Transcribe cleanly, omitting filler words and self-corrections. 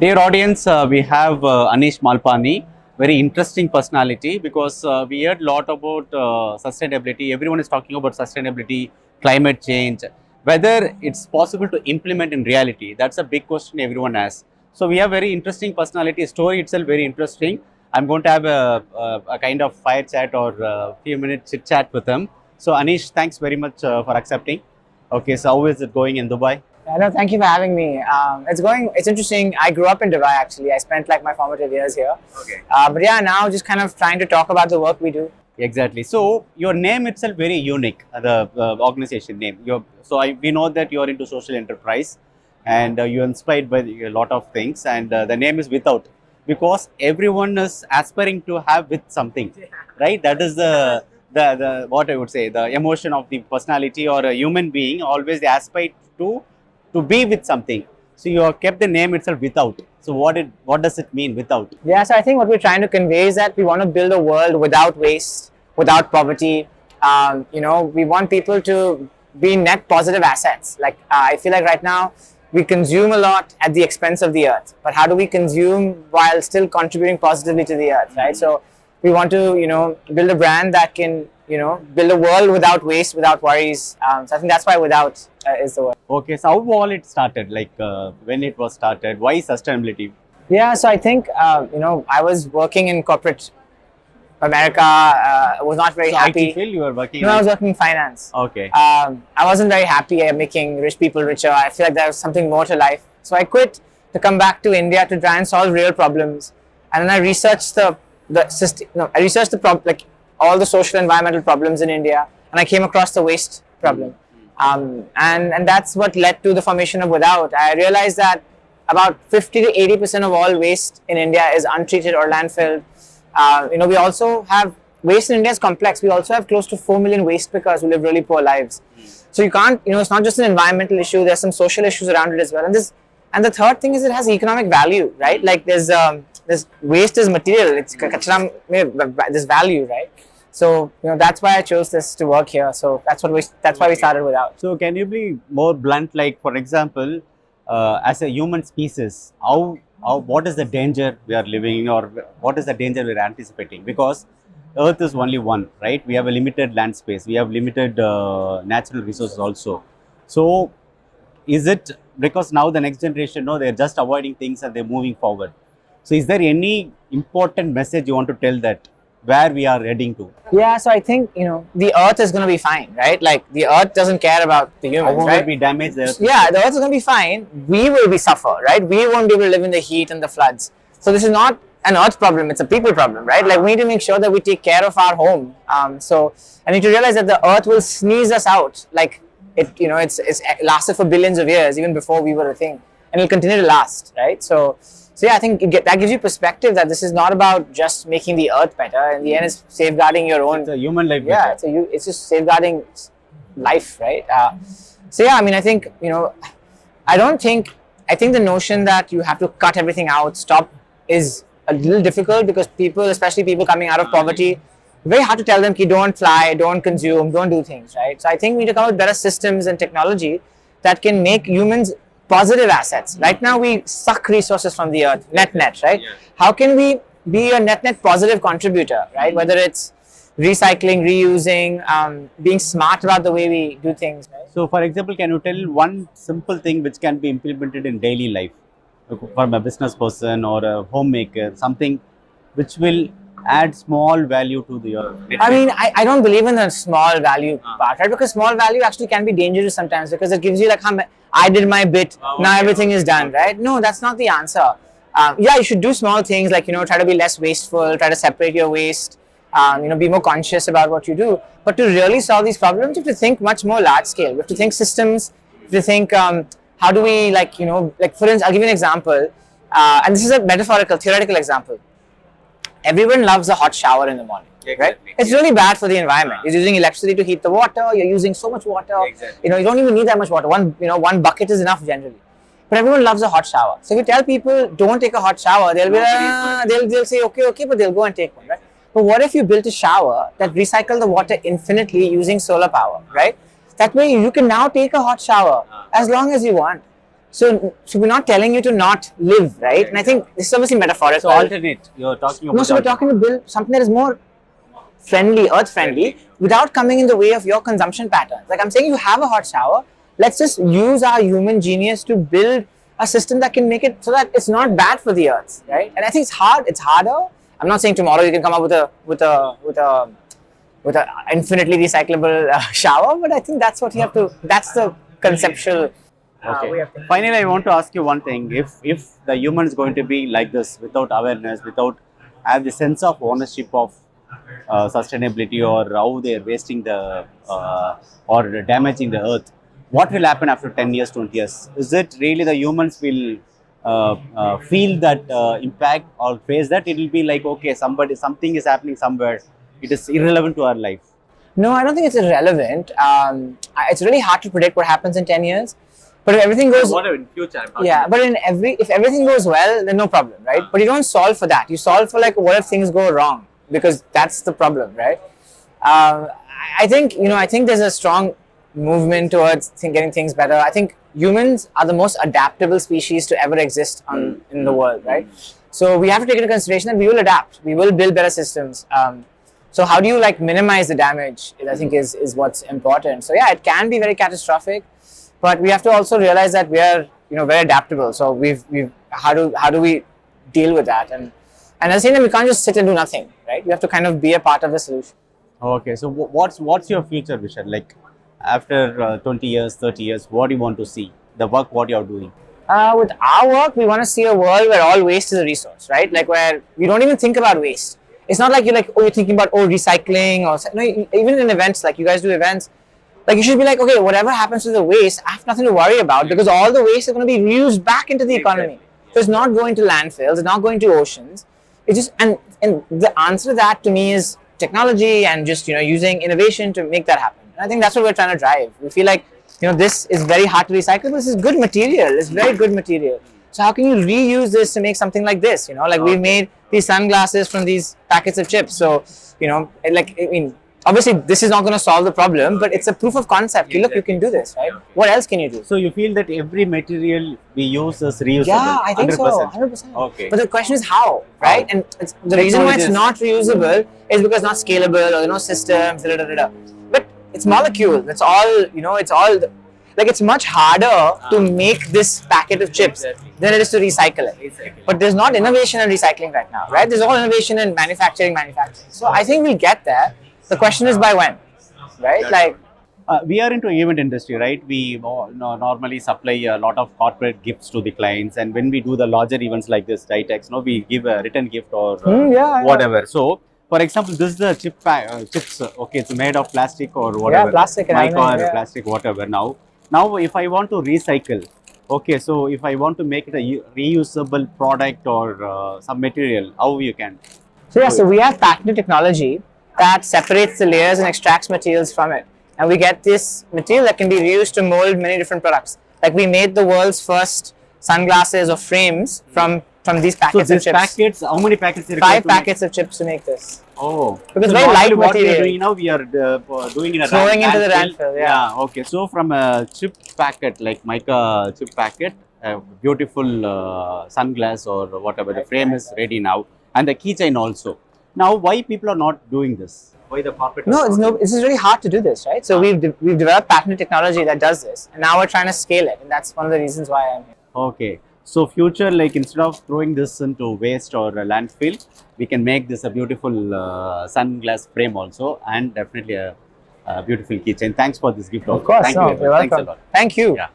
Dear audience, we have Anish Malpani, very interesting personality because we heard a lot about sustainability. Everyone is talking about sustainability, climate change, whether it's possible to implement in reality. That's a big question everyone has. So we have very interesting personality. Story itself very interesting. I'm going to have a kind of fire chat or a few minutes chit chat with him. So Anish, thanks very much for accepting. Okay, so how is it going in Dubai? No, thank you for having me. It's interesting. I grew up in Dubai actually. I spent like my formative years here. Okay. But yeah, now just kind of trying to talk about the work we do. Exactly. So your name itself very unique. The organization name. We know that you are into social enterprise, and you're inspired by a lot of things. And the name is Without, because everyone is aspiring to have with something, right? That is the what I would say, the emotion of the personality or a human being. Always they aspire to be with something. So you have kept the name itself Without. So what does it mean Without? Yeah, so I think what we're trying to convey is that we want to build a world without waste, without poverty. We want people to be net positive assets. Like I feel like right now we consume a lot at the expense of the earth. But how do we consume while still contributing positively to the earth, right? So we want to, build a brand that can, build a world without waste, without worries. So I think that's why Without is the word. Okay, so how all it started? Like when it was started, why sustainability? Yeah, so I think, I was working in corporate America, was not very So happy. IT field you were working. No, I was working in finance. Okay. I wasn't very happy at making rich people richer. I feel like there was something more to life. So I quit to come back to India to try and solve real problems. And then I researched the system. No, I researched like all the social environmental problems in India, and I came across the waste problem. And that's what led to the formation of Without. I realized that about 50 to 80% of all waste in India is untreated or landfilled. We also have waste in India is complex. We also have close to 4 million waste pickers who live really poor lives. So you can't, it's not just an environmental issue. There's some social issues around it as well. And the third thing is it has economic value, right? Like there's waste is material. It's kachra, there's value, right? So that's why I chose this to work here. So that's why we started Without. So can you be more blunt? Like for example, as a human species, what is the danger we are living in, or what is the danger we are anticipating? Because Earth is only one, right? We have a limited land space. We have limited natural resources also. So is it because now the next generation, no, they're just avoiding things and they're moving forward. So is there any important message you want to tell that where we are heading to? Yeah, so I think, the earth is going to be fine, right? Like the earth doesn't care about the humans, How right? will we damage the earth? Yeah, the earth is going to be fine. We will be suffer, right? We won't be able to live in the heat and the floods. So this is not an earth problem, it's a people problem, right? Like we need to make sure that we take care of our home. So I need to realize that the earth will sneeze us out. Like it's lasted for billions of years, even before we were a thing. And it'll continue to last, right? So yeah, I think that gives you perspective that this is not about just making the earth better. In the end, it's safeguarding your own. It's a human life. Yeah, better. it's just safeguarding life, right? So yeah, I mean, I think I think the notion that you have to cut everything out, stop, is a little difficult because people, especially people coming out of poverty, very hard to tell them ki don't fly, don't consume, don't do things, right? So I think we need to come up with better systems and technology that can make humans positive assets. Right now we suck resources from the earth, net, right? Yeah. How can we be a net positive contributor, right? Whether it's recycling, reusing, being smart about the way we do things. Right? So for example, can you tell one simple thing which can be implemented in daily life from a business person or a homemaker, something which will add small value to the earth? I mean, I don't believe in the small value part, right? Because small value actually can be dangerous sometimes because it gives you like, I did my bit, now everything is done, right? No, that's not the answer. Yeah, you should do small things like, try to be less wasteful, try to separate your waste, be more conscious about what you do. But to really solve these problems, you have to think much more large scale. You have to think systems, you have to think, how do we like for instance, I'll give you an example. And this is a theoretical example. Everyone loves a hot shower in the morning, right? It's really bad for the environment. You're using electricity to heat the water. You're using so much water. You don't even need that much water. One bucket is enough generally. But everyone loves a hot shower. So if you tell people don't take a hot shower, they'll be they'll say okay, but they'll go and take one, right? But what if you built a shower that recycled the water infinitely using solar power, right? That way you can now take a hot shower as long as you want. So we're not telling you to not live, right? And I think this is obviously metaphorical. So alternate. You're talking about. No, so we're talking to build something that is more friendly, earth friendly, without coming in the way of your consumption patterns. Like I'm saying, you have a hot shower. Let's just use our human genius to build a system that can make it so that it's not bad for the earth, right? And I think it's hard. It's harder. I'm not saying tomorrow you can come up with a infinitely recyclable shower, but I think that's what you have to. That's the conceptual. Okay. Finally, I want to ask you one thing. If the human is going to be like this, without awareness, without have the sense of ownership of sustainability, or how they are wasting the or damaging the earth, what will happen after 10 years, 20 years? Is it really the humans will feel that impact or face that? It will be like, okay, something is happening somewhere. It is irrelevant to our life. No, I don't think it's irrelevant. It's really hard to predict what happens in 10 years. But if everything goes, Whatever in future, I'm talking yeah, but if everything goes well, then no problem, right? But you don't solve for that. You solve for like what if things go wrong, because that's the problem, right? I think I think there's a strong movement towards getting things better. I think humans are the most adaptable species to ever exist in the world, right? So we have to take into consideration that we will adapt. We will build better systems. So how do you like minimize the damage? I think is what's important. So yeah, it can be very catastrophic. But we have to also realize that we are, very adaptable. So how do we deal with that? And at the same time, we can't just sit and do nothing, right? We have to kind of be a part of the solution. Okay, so what's your future vision? Like after 20 years, 30 years, what do you want to see? The work, what you are doing? With our work, we want to see a world where all waste is a resource, right? Like where we don't even think about waste. It's not like you're thinking about recycling or no. Even in events, like you guys do events. Like you should be like, okay, whatever happens to the waste, I have nothing to worry about because all the waste is going to be reused back into the economy. So it's not going to landfills, it's not going to oceans. It's just and the answer to that to me is technology and just using innovation to make that happen. And I think that's what we're trying to drive. We feel like this is very hard to recycle, but this is good material. It's very good material. So how can you reuse this to make something like this? Like we made these sunglasses from these packets of chips. So obviously, this is not going to solve the problem, but it's a proof of concept. Look, you can do this, right? What else can you do? So you feel that every material we use is reusable? Yeah, I think 100%. so, 100%. Okay. But the question is how, right? And the reason why it's not reusable is because it's not scalable or systems, But it's molecule. That's all, it's all, it's much harder to make this packet of chips than it is to recycle it. But there's not innovation in recycling right now, right? There's all innovation in manufacturing. So I think we'll get there. The question is by when, right? We are into event industry, right? We normally supply a lot of corporate gifts to the clients, and when we do the larger events like this, Ditex, we give a written gift or whatever. So, for example, this is the chips. Okay, it's made of plastic or whatever. Yeah, plastic, mica or plastic, whatever. Now, if I want to recycle, okay, so if I want to make it a reusable product or some material, how you can? So we have patented technology that separates the layers and extracts materials from it. And we get this material that can be reused to mold many different products. Like we made the world's first sunglasses or frames from these packets of chips. Packets, how many packets? 5 packets of chips to make this. Oh. Because very light what material. we are doing now, we are doing in a throwing into the landfill. Yeah. Okay. So from a chip packet, like mica chip packet, a beautiful sunglass or whatever, the frame is ready now. And the keychain also. Now, why people are not doing this? Why the corporate? This is really hard to do this, right? So we've developed patented technology that does this, and now we're trying to scale it, and that's one of the reasons why I'm here. Okay, so future, like instead of throwing this into waste or a landfill, we can make this a beautiful sunglass frame also, and definitely a beautiful keychain. Thanks for this gift. Of course, Thank you. you're welcome. Thanks a lot. Thank you. Yeah.